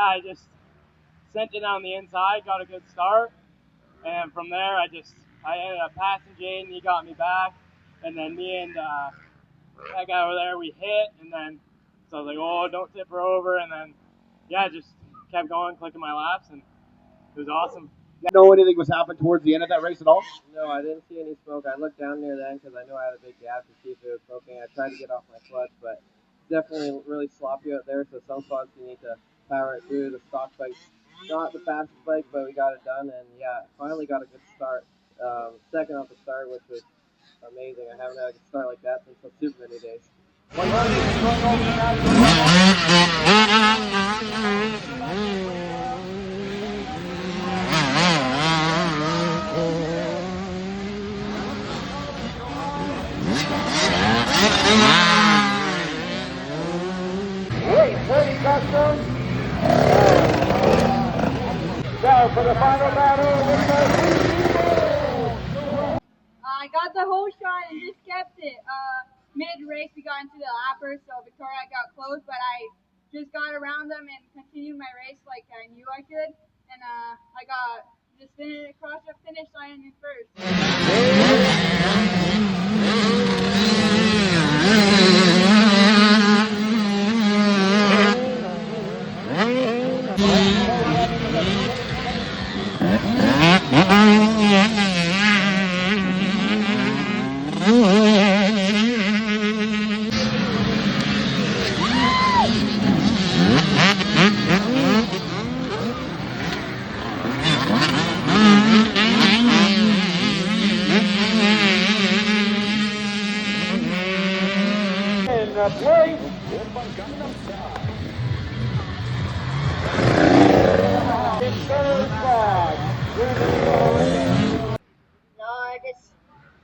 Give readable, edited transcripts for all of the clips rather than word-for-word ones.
I just sent it on the inside, got a good start, and from there I ended up passing Jaden. He got me back, and then me and that guy over there, we hit, and then so I was like, oh, don't tip her over, and then just kept going, clicking my laps, and it was awesome. You know anything was happening towards the end of that race at all? No, I didn't see any smoke. I looked down near the end because I knew I had a big gap to see if it was smoking. I tried to get off my clutch, but definitely really sloppy out there, so some spots you need to power it through. The stock bike's not the fastest bike, but we got it done, and finally got a good start. Second off the start, which was amazing. I haven't had a good start like that since the Super Mini days. Now for the final battle. I got the whole shot and just kept it. Mid-race we got into the lapper, so Victoria got close, but I just got around them and continued my race like I knew I could, and I got just across the finish line in first.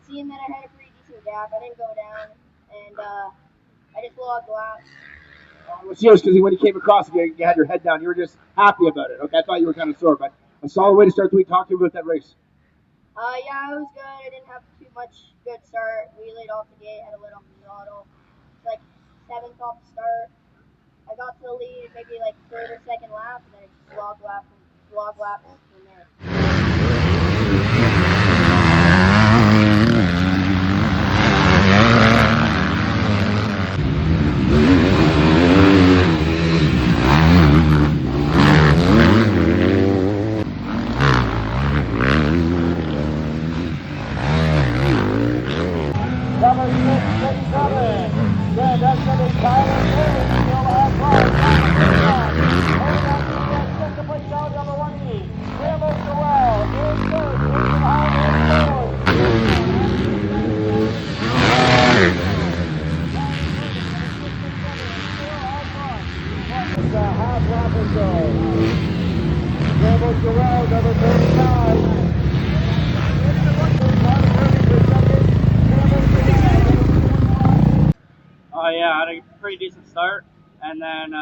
Seeing that I had a pretty decent gap, I didn't go down, and I just logged laps. It was serious because when you came across, you had your head down. You were just happy about it. Okay, I thought you were kind of sore, but a solid way to start the week. Talk to me about that race. Yeah, it was good. I didn't have too much good start. We laid off the gate, had a little throttle. Like 7th off the start. I got to the lead maybe like 3rd or 2nd lap, and then I just log laps from there. I had a pretty decent start, and then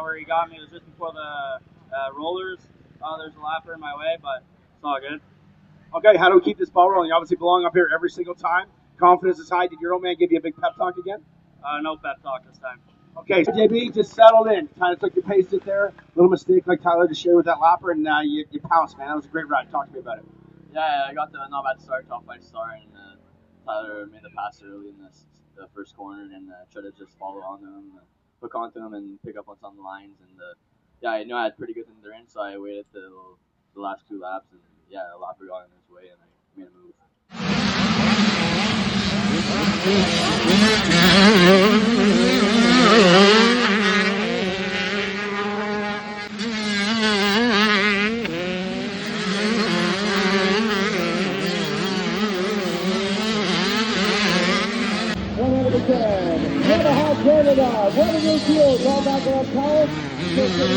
where he got me was just before the rollers. There's a lapper in my way, but it's all good. Okay, how do we keep this ball rolling? You obviously belong up here every single time. Confidence is high. Did your old man give you a big pep talk again? No pep talk this time. Okay, so JB just settled in. Kind of took your pace it there. Little mistake like Tyler just shared with that lapper, and you pounced, man. That was a great ride. Talk to me about it. Yeah, I got the not bad start, top 5 star, and Tyler made the pass early in the first corner, and tried to just follow on to him, hook onto him, and pick up what's on the lines. And I knew I had pretty good endurance, so I waited till the last 2 laps, and the lapper got in his way, and I made a move. Canada, what is your deal? Call back on power. Take it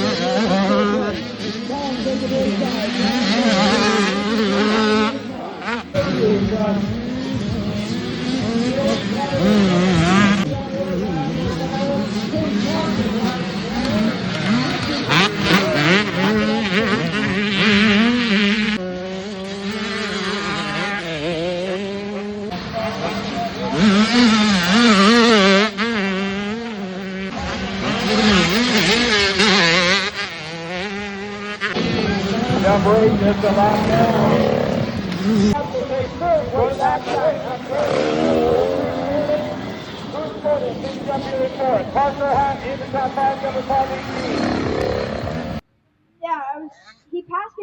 Just a lap down. Going back who's voting? Please jump your report. Parker Hunt in the top 5, number 518. Yeah, he passed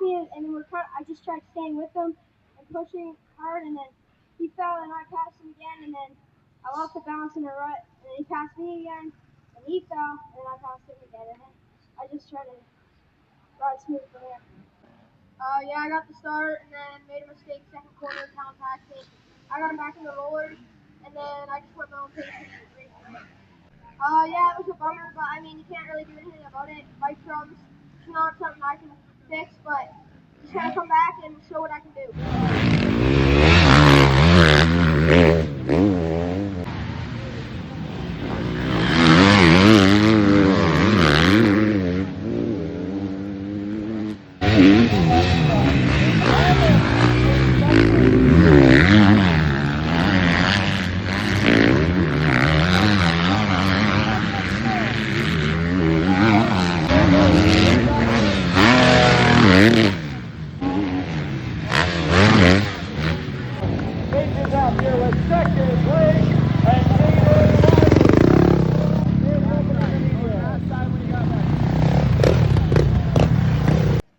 me, and then I just tried staying with him and pushing hard, and then he fell, and I passed him again, and then I lost the balance in a rut, and then he passed me again, and he fell, and I passed him again, and then I just tried to ride smooth from there. Yeah, I got the start, and then made a mistake second quarter, compacted. I got him back in the rollers, and then I just went my own pace and raced away. Yeah, it was a bummer, but I mean, you can't really do anything about it. Bike drums, it's not something I can fix, but just gotta come back and show what I can do. Changes up here with second place and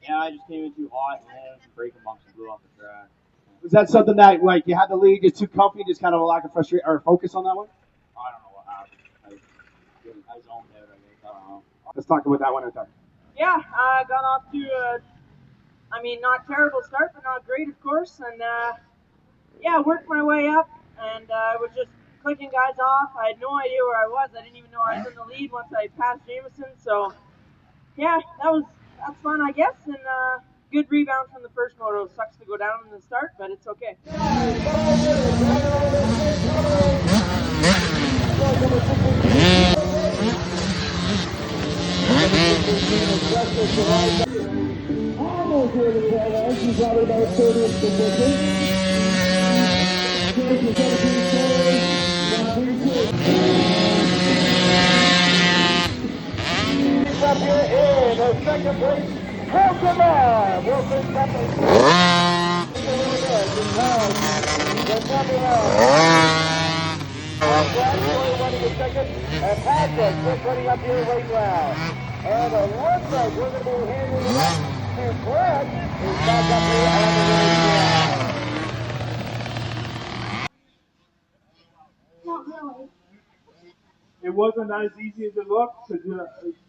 Yeah, I just came in too hot and some braking bumps and blew off the track. Was that something that, like, you had the lead, just too comfy, just kind of a lack of frustration or focus on that one? I don't know what happened. I zoned out, I guess. I don't know. Let's talk about that one at a time. Yeah, I got off to not terrible start, but not great, of course. And yeah, worked my way up, and I was just clicking guys off. I had no idea where I was. I didn't even know I was in the lead once I passed Jameson. So yeah, that's fun, I guess. And good rebound from the first moto. Sucks to go down in the start, but it's okay. almost here to tail end. She's probably about 30th position. Up here in the second place, Walton Raceway. Wilson's got the running in second, and Patrick just running up here right now. And it looks like we're going to be handing it up to Brett, who's back up here on the race. Not really. It wasn't as easy as it looked, because,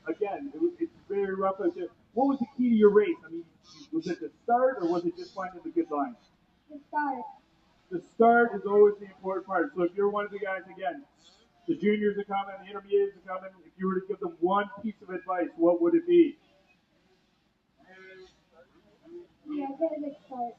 again, it's very rough out there. What was the key to your race? I mean, was it the start, or was it just finding the good lines? The start. The start is always the important part. So if you're one of the guys, again, the juniors are coming, the intermediates are coming, if you were to give them one piece of advice, what would it be? Yeah, get a good start.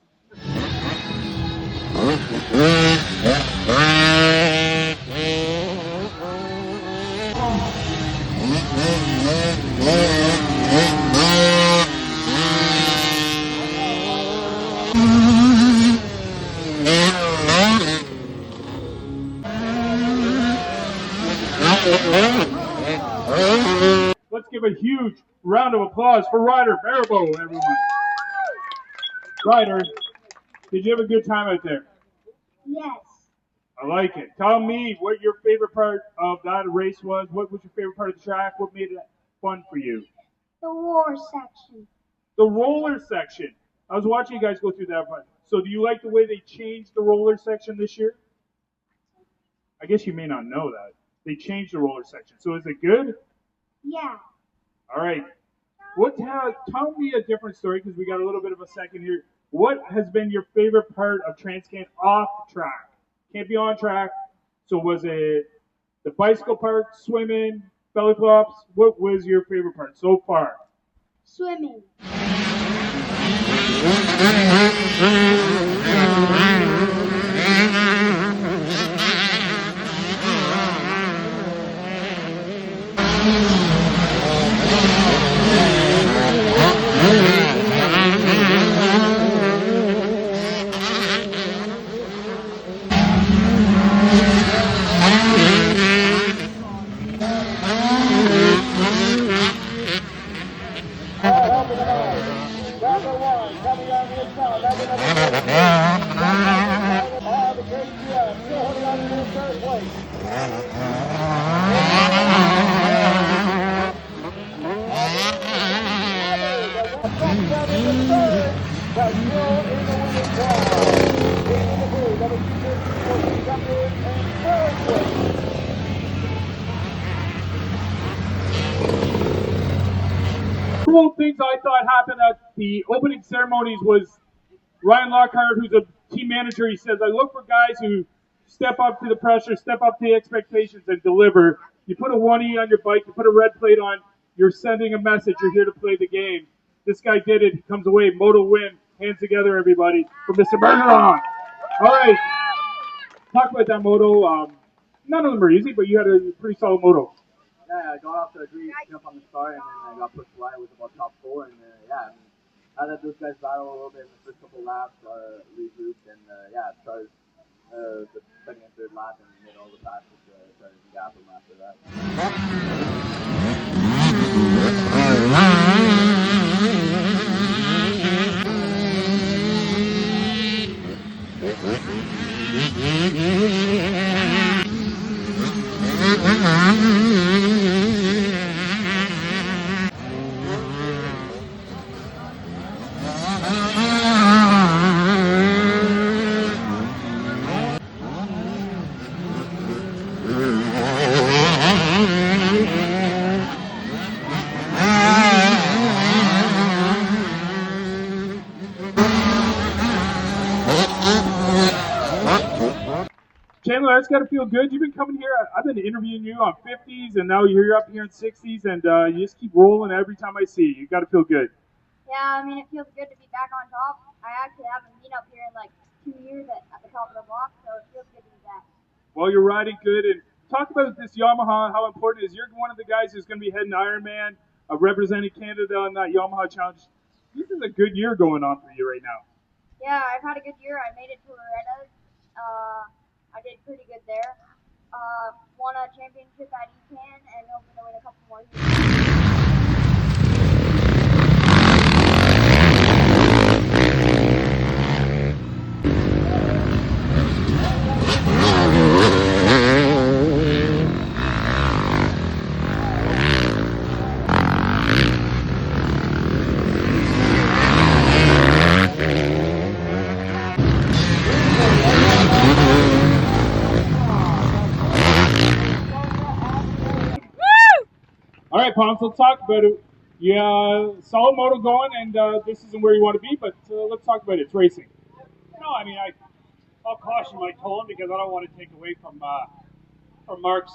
Let's give a huge round of applause for Ryder Faribault, everyone. Ryder, did you have a good time out there? Yes. I like it. Tell me what your favorite part of that race was. What was your favorite part of the track? What made it fun for you? The war section. The roller section. I was watching you guys go through that one. So do you like the way they changed the roller section this year? I guess you may not know that. They changed the roller section. So is it good? Yeah. All right. Tell me a different story, because we got a little bit of a second here. What has been your favorite part of TransCan off track? Can't be on track. So was it the bicycle park, swimming, belly flops? What was your favorite part so far? Swimming. third place. Cool things I thought happened at the opening ceremonies was Ryan Lockhart, who's a team manager. He says, I look for guys who step up to the pressure, step up to the expectations, and deliver. You put a 1E on your bike, you put a red plate on, you're sending a message, you're here to play the game. This guy did it. He comes away, Moto win. Hands together, everybody, for Mr. Bergeron. All right. Talk about that Moto. None of them are easy, but you had a pretty solid Moto. Yeah, I got off to a great jump on the start, and then I got pushed wide with about top 4, and yeah, I let those guys battle a little bit in the first couple laps, regrouped, and yeah, started the second and third lap and made all the passes to try to gap them after that. Chandler, that's got to feel good. You've been coming here. I've been interviewing you on 50s, and now you're up here in 60s, and you just keep rolling every time I see you. You got to feel good. Yeah, I mean, it feels good to be back on top. I actually haven't been up here in like 2 years at the top of the block, so it feels good to be back. Well, you're riding good. And talk about this Yamaha, how important it is. You're one of the guys who's going to be heading Ironman, representing Canada on that Yamaha Challenge. This is a good year going on for you right now. Yeah, I've had a good year. I made it to Loretta's. I did pretty good there. Won a championship at ECAN and hoping to win a couple more All right, Ponce, let's talk about it. Yeah, solid Moto going, and this isn't where you want to be, but let's talk about it. It's racing. No, I mean, I'll caution my tone because I don't want to take away from Mark's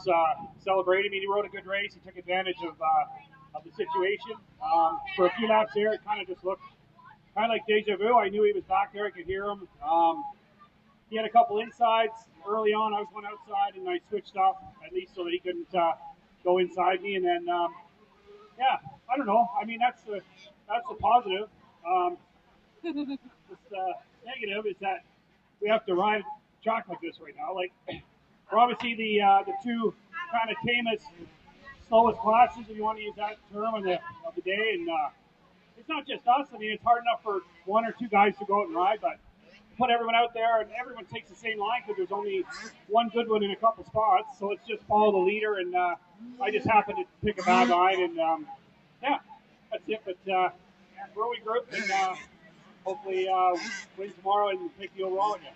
celebrating. I mean, he rode a good race. He took advantage of the situation. For a few laps there, it kind of just looked kind of like deja vu. I knew he was back there. I could hear him. He had a couple insides early on. I was one outside, and I switched off at least so that he couldn't go inside me. And then, yeah, I don't know. I mean, that's the positive. The negative is that we have to ride a track like this right now. Like, we're obviously the two kind of tamest, slowest classes, if you want to use that term, of the day. And it's not just us. I mean, it's hard enough for one or two guys to go out and ride, but put everyone out there and everyone takes the same line because there's only one good one in a couple spots. So it's just follow the leader. And I just happened to pick a bad line. And yeah, that's it. But we're regrouped and hopefully win tomorrow and take the overall again.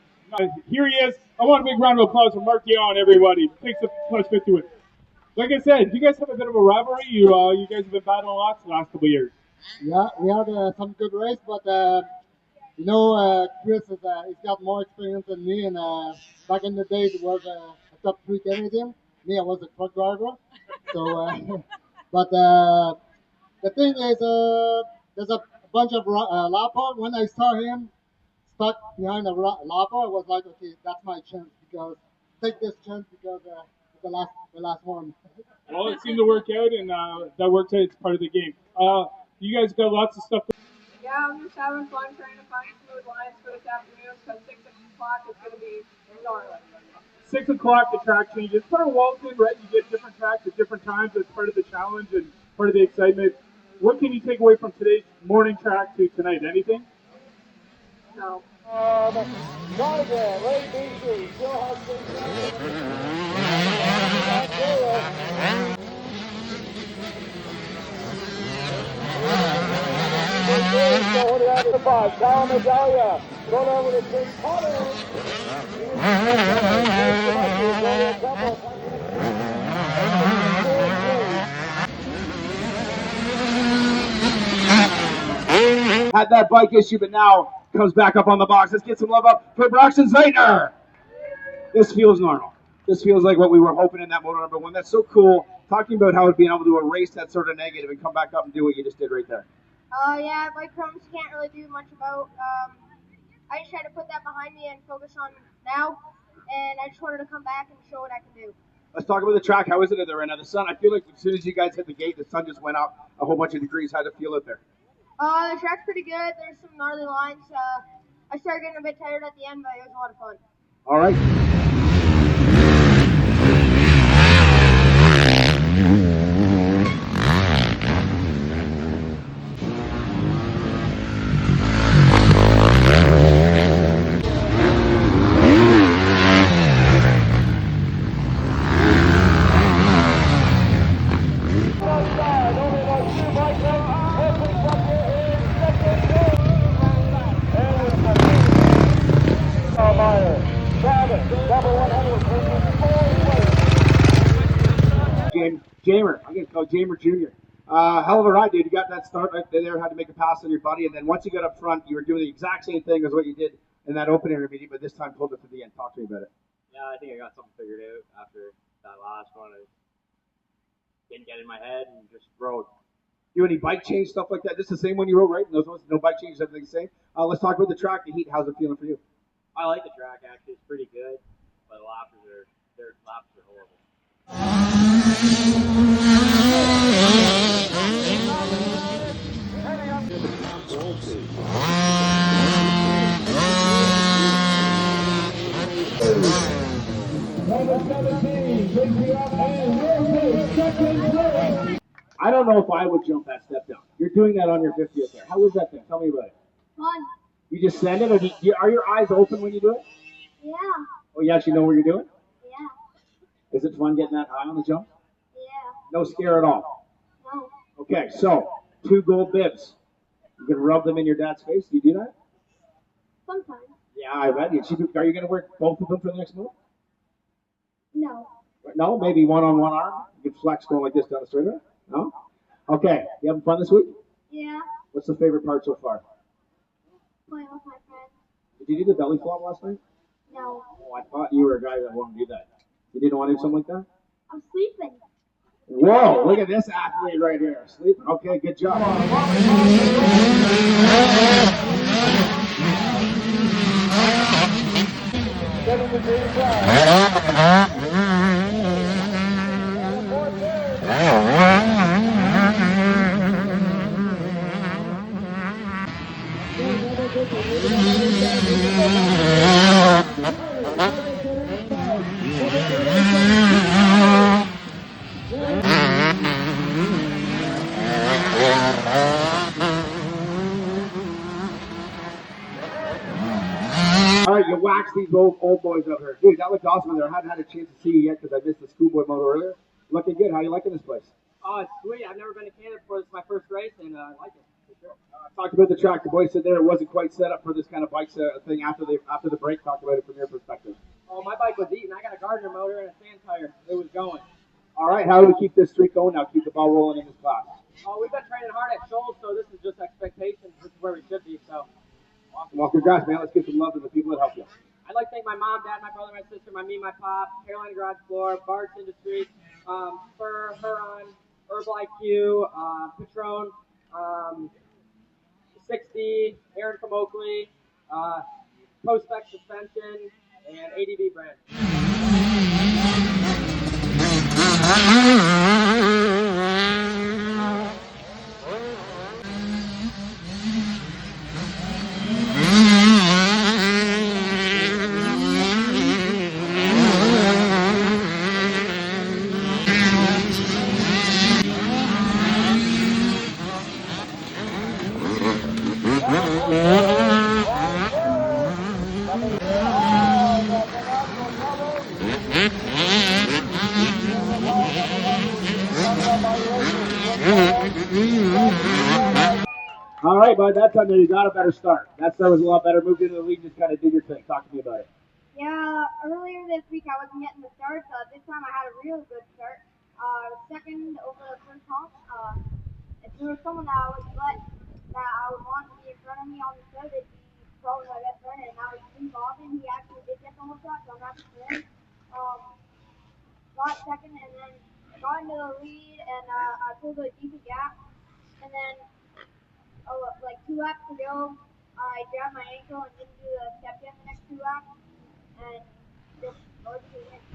Here he is. I want a big round of applause for Mark Dion, everybody. Takes the plus 50 to it. Like I said, you guys have a bit of a rivalry. You guys have been battling lots the last couple of years. Yeah, we had some good race, but Chris he's got more experience than me, and back in the days it was a top 3 Canadian. Me, I was a truck driver. So, but the thing is, there's a bunch of lapper. When I saw him stuck behind a lapper, I was like, okay, that's my chance because take this chance because the last one. Well, it seemed to work out, and that worked out. It's part of the game. You guys got lots of stuff. Yeah, I'm just having fun trying to find smooth lines for this afternoon because 6 o'clock is going to be gnarly. 6 o'clock, the track changes. Part of Walton, right? You get different tracks at different times. It's part of the challenge and part of the excitement. What can you take away from today's morning track to tonight? Anything? No. Had that bike issue, but now comes back up on the box. Let's get some love up for Braxton Zeitner. This feels normal. This feels like what we were hoping in that Moto number 1. That's so cool. Talking about how being able to erase that sort of negative and come back up and do what you just did right there. Yeah, bike problems can't really do much about. I just tried to put that behind me and focus on now, and I just wanted to come back and show what I can do. Let's talk about the track. How is it out there right now? The sun, I feel like as soon as you guys hit the gate, the sun just went up a whole bunch of degrees. How'd it feel out there? The track's pretty good. There's some gnarly lines. I started getting a bit tired at the end, but it was a lot of fun. All right. Jamer, I'm going to call Jamer Jr. Hell of a ride, dude. You got that start right there, had to make a pass on your buddy, and then once you got up front, you were doing the exact same thing as what you did in that open intermediate, but this time pulled it to the end. Talk to me about it. Yeah, I think I got something figured out after that last one. I didn't get in my head and just rode. Do any bike change, stuff like that? This is the same one you rode, right? Those ones, no bike change, everything's the same. Let's talk about the track, the heat. How's it feeling for you? I like the track, actually. It's pretty good, but the laps are horrible. I don't know if I would jump that step down. You're doing that on your 50th there. How was that thing? Tell me about it. Fun. You just send it, or are your eyes open when you do it? Yeah. Oh, you actually know what you're doing? Yeah. Is it fun getting that high on the jump? Yeah. No scare at all? No. Okay, so 2 gold bibs. You can rub them in your dad's face. Do you do that? Sometimes. Yeah, I bet you. Are you going to wear both of them for the next move? No. No? Maybe one on one arm? You can flex going like this down the straightaway? No? Okay. You having fun this week? Yeah. What's the favorite part so far? Playing with my friends. Did you do the belly flop last night? No. Oh, I thought you were a guy that wanted to do that. You didn't want to do something like that? I'm sleeping. Whoa, look at this athlete right here. Sleeping. Okay, good job. All right, you wax these old boys up here. Dude, that looked awesome there. I hadn't had a chance to see you yet because I missed the schoolboy moto earlier. Looking good. How you liking this place? Oh, it's sweet. I've never been to Canada before. This is my first race, and I like it. For sure. Talked about the track. The boys said there it wasn't quite set up for this kind of bike thing after the break. Talk about it from your perspective. Oh, my bike was eating. I got a Gardner motor and a sand tire. It was going. All right, how do we keep this streak going now? Keep the ball rolling in this class. Oh, we've been training hard at Shoals, so this is just expectations. This is where we should be. So, awesome. Well, congrats, man. Let's give some love to the people that help you. I'd like to thank my mom, dad, my brother, my sister, my pop, Carolina Garage Floor, Bart's Industries, Fur, Huron, Herbal IQ, Patron, 60, Aaron from Oakley, Post-Spec Suspension, and ADV brand. All right, bud, that time you got a better start. That start was a lot better. Moved into the lead, just kind of did your thing. Talk to me about it. Yeah, earlier this week I wasn't getting the starts. This time I had a real good start. Second over the first hump. If there was someone that I would want to be in front of me on the start, it'd be probably my best friend, and that was Rebounding. He actually did get the whole shot, so I'm happy for him. Got second, and then got into the lead, and I pulled a decent gap, and then like 2 laps to go, I grabbed my ankle and didn't do the step yet the next 2 laps, and just rode to the end.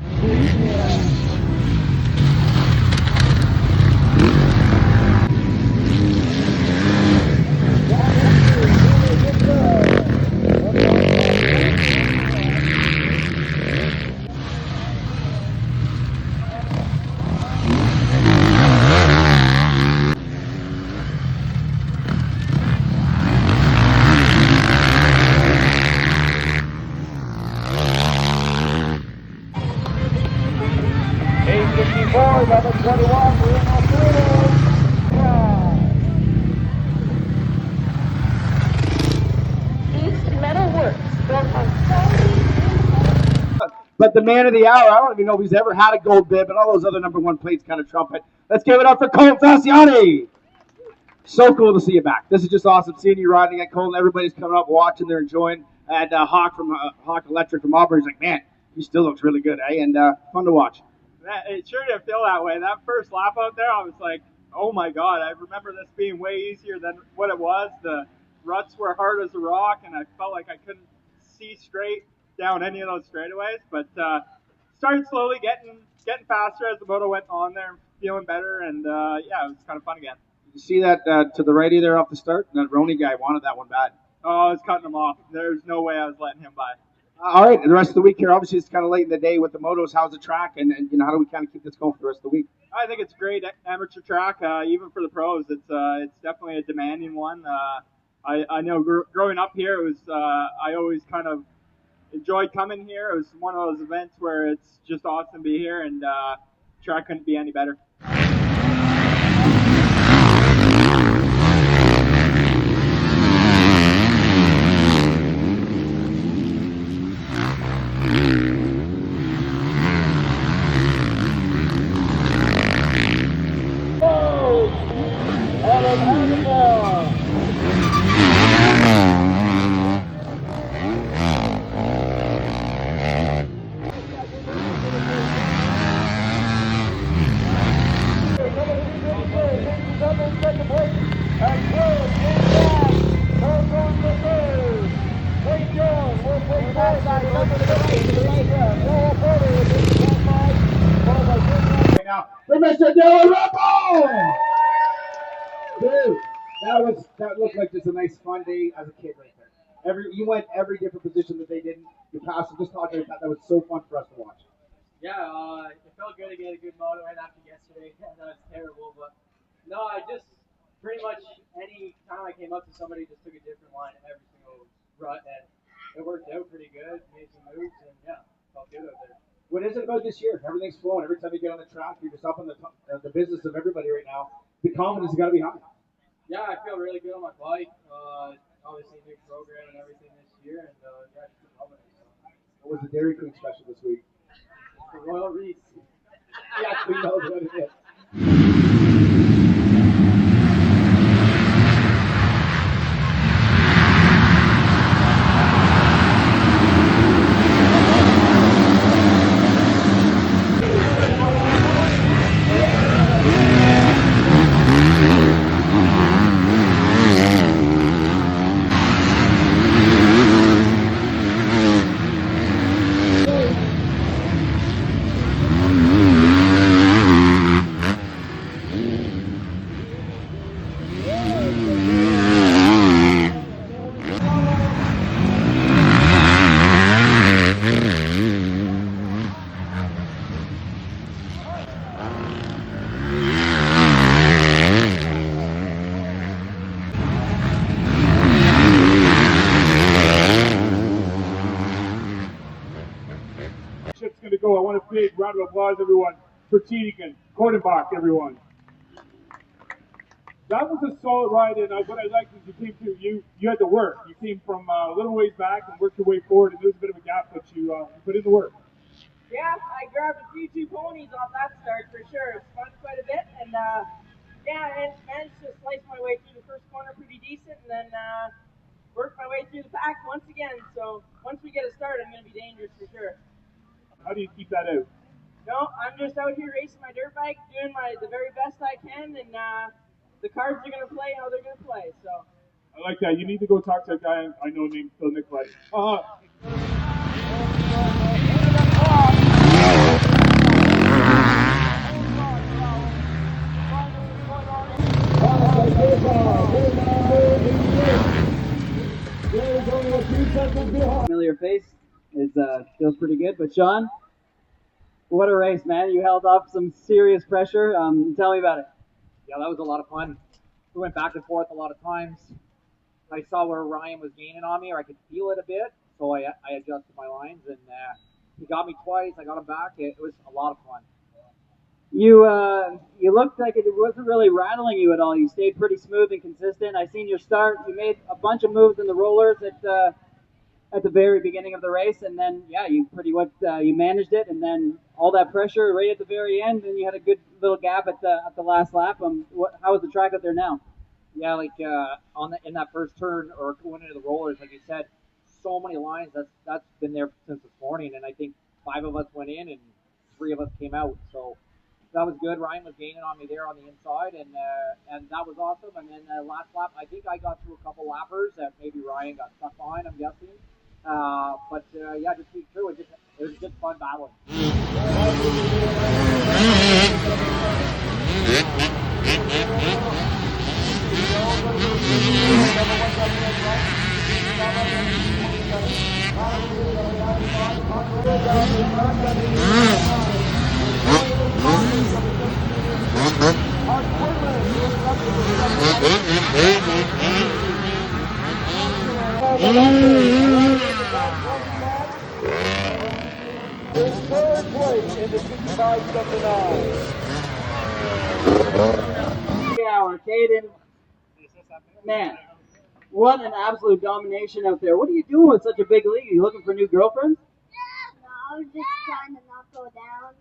But the man of the hour, I don't even know if he's ever had a gold bib, and all those other number one plates kind of trumpet. Let's give it up for Colton Fasciani. So cool to see you back. This is just awesome seeing you riding at Colton. Everybody's coming up, watching, they're enjoying. And Hawk Electric from Auburn is like, man, he still looks really good, eh? And fun to watch. It sure didn't feel that way. That first lap out there, I was like, oh my God, I remember this being way easier than what it was. The ruts were hard as a rock, and I felt like I couldn't see straight down any of those straightaways. But started slowly getting faster as the moto went on there, feeling better, and yeah, it was kind of fun again. You see that to the righty there off the start? That Roney guy wanted that one bad. Oh, I was cutting him off. There's no way I was letting him by. All right, the rest of the week here, obviously it's kind of late in the day with the motos. How's the track, and you know, how do we kind of keep this going for the rest of the week? I think it's a great amateur track, even for the pros. It's definitely a demanding one. I know growing up here, it was I always kind of enjoyed coming here. It was one of those events where it's just awesome to be here, and track couldn't be any better. That looked like just a nice fun day as a kid right there. You went every different position that they didn't. You passed them. Just talking about that was so fun for us to watch. Yeah, it felt good to get a good moto right after yesterday. That was terrible, but no, I just pretty much any time I came up to somebody, just took a different line every single rut, and it worked out pretty good. Made some moves, and yeah, felt good out there. What is it about this year? Everything's flowing. Every time you get on the track, you're just up in the business of everybody right now. The confidence has got to be high. Yeah, I feel really good on my bike. Obviously, new program and everything this year, and yeah, just loving it. So. What was the Dairy Queen special this week? The Royal Reese. He actually knows what it is. I want a big round of applause, everyone, for Tiedemann, Kortenbach, everyone. That was a solid ride, and what I liked is you came through. You had to work. You came from a little ways back and worked your way forward, and there was a bit of a gap, but you put in the work. Yeah, I grabbed a few 2 ponies off that start for sure. It was fun quite a bit, and yeah, I managed to slice my way through the first corner pretty decent, and then worked my way through the pack once again. So once we get a start, I'm going to be dangerous for sure. How do you keep that out? No, I'm just out here racing my dirt bike, doing the very best I can, and the cards are going to play how they're going to play. So I like that. You need to go talk to a guy I know named Phil Nicolai. Familiar face feels pretty good, but Sean, what a race, man! You held off some serious pressure. Tell me about it. Yeah, that was a lot of fun. We went back and forth a lot of times. I saw where Ryan was gaining on me, or I could feel it a bit, so I adjusted my lines, and he got me twice. I got him back. It was a lot of fun. You looked like it wasn't really rattling you at all. You stayed pretty smooth and consistent. I seen your start. You made a bunch of moves in the rollers at the very beginning of the race, and then yeah, you pretty much you managed it, and then all that pressure right at the very end, and you had a good little gap at the last lap. How is the track out there now? Yeah, like in that first turn or going into the rollers, like you said, so many lines. That's been there since this morning, and I think 5 of us went in and 3 of us came out. So that was good. Ryan was gaining on me there on the inside, and that was awesome. And then last lap, I think I got through a couple lappers that maybe Ryan got stuck behind, I'm guessing. But yeah, just keep through it. It was just fun battling. Third place in the 6579. Hour, Caden. Man, what an absolute domination out there. What are you doing with such a big lead? Are you looking for new girlfriends? No, I was just trying to not go down.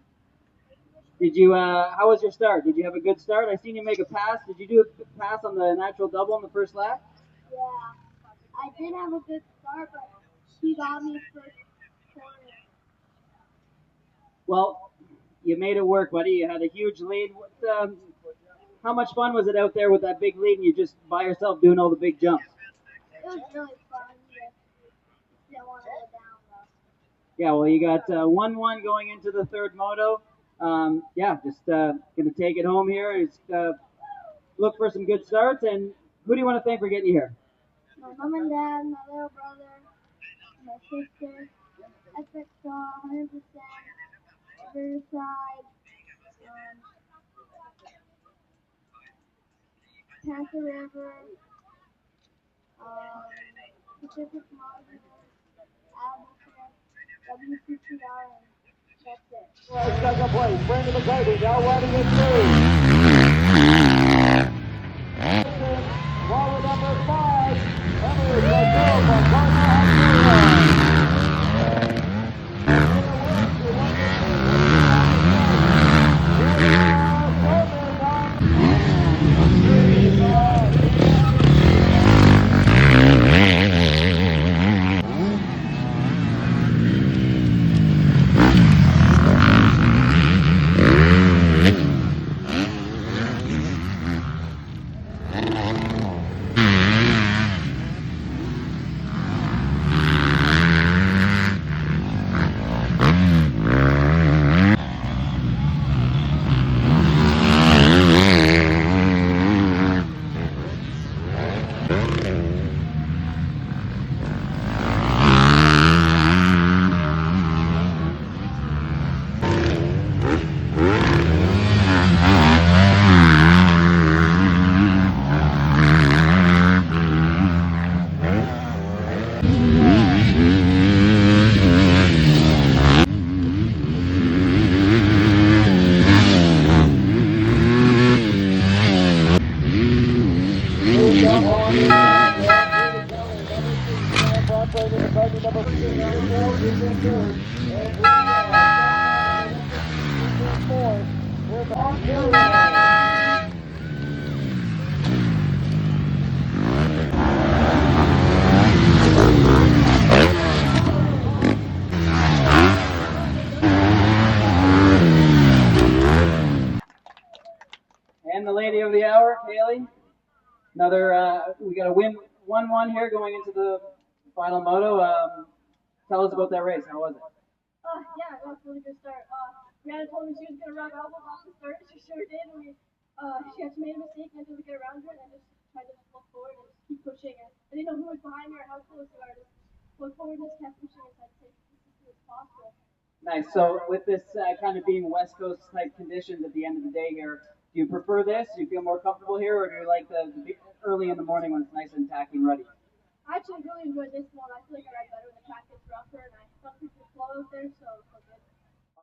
Did you, how was your start? Did you have a good start? I seen you make a pass. Did you do a pass on the natural double in the first lap? Yeah, I did have a good start, but she got me first corner. Well, you made it work, buddy. You had a huge lead. How much fun was it out there with that big lead and you just by yourself doing all the big jumps? It was really fun. Just didn't want to go down, though. Yeah, well, you got 1-1 going into the third moto. Yeah, just going to take it home here. Just look for some good starts. And who do you want to thank for getting you here? My mom and dad, my little brother, my sister, Epic Saw, 100%, Riverside, Panther River, Pacific Modules, Advocate, WCCR, and that's it. Second place, Brandon McCarty now riding it through. Wallet number 5, Emily Brazil from Cardinal. And the lady of the hour, Kaylee. Another, we got a win 1-1 here going into the final moto. Tell us about that race. How was it? Yeah, that was a really good start. Rihanna told me she was gonna rub elbows off the start. She sure did. She actually made a mistake and I didn't get around her and I just tried to look forward and just keep pushing. And I didn't know who was behind me or how close they were. Just look forward and just kept pushing as safe as possible. Nice. So with this kind of being West Coast type conditions at the end of the day here, do you prefer this? Do you feel more comfortable here, or do you like the early in the morning when it's nice and tacky and ready? I actually really enjoyed this one. I feel like I ride better in the